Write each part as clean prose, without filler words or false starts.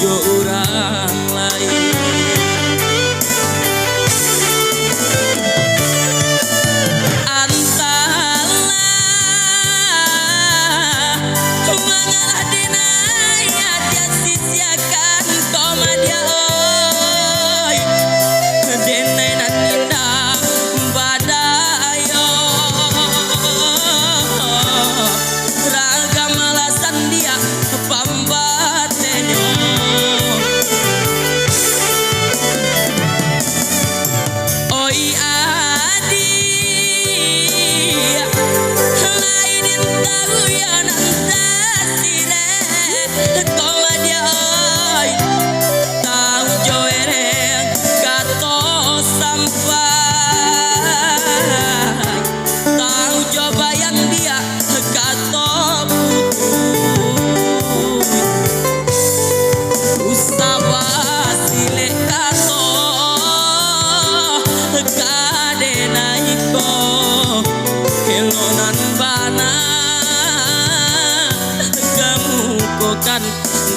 jo urang lain.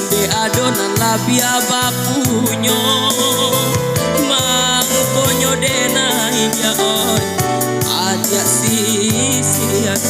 Di adonan labia bapunyo mangkonyo denai dia oi aja sisiakan.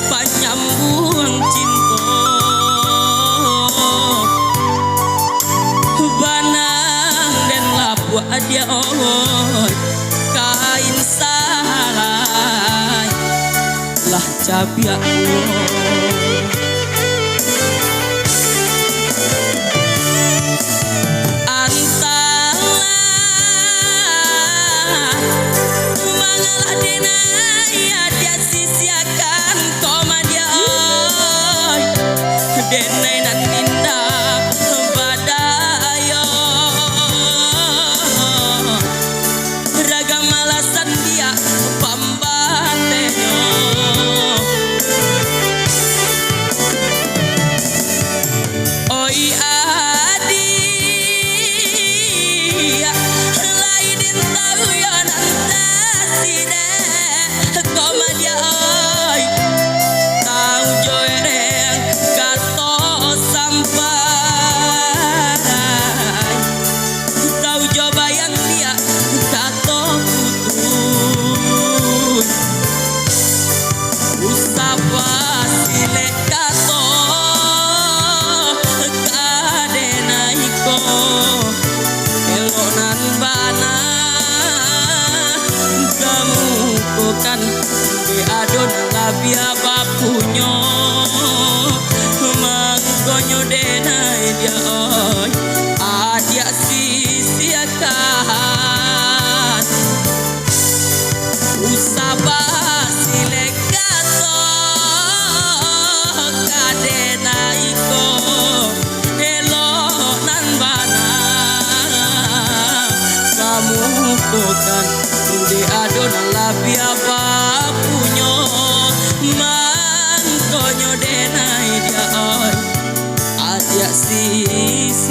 Panyambung cinta banang dan lapu dia oi kain salai lah cabiak denai nan indah badayo ragam alasan dia pambatenyo oi adi lain tahu ya nantasi deh koma dia oi tahu joereng di adonan labia bapunyo mangkonyo denai dia oi adia sisiakan usabah silekato kadenai ko elonan bana kamu bukan di adonan labia bapunyo mangkonyo denai dia oi adia sisiakan.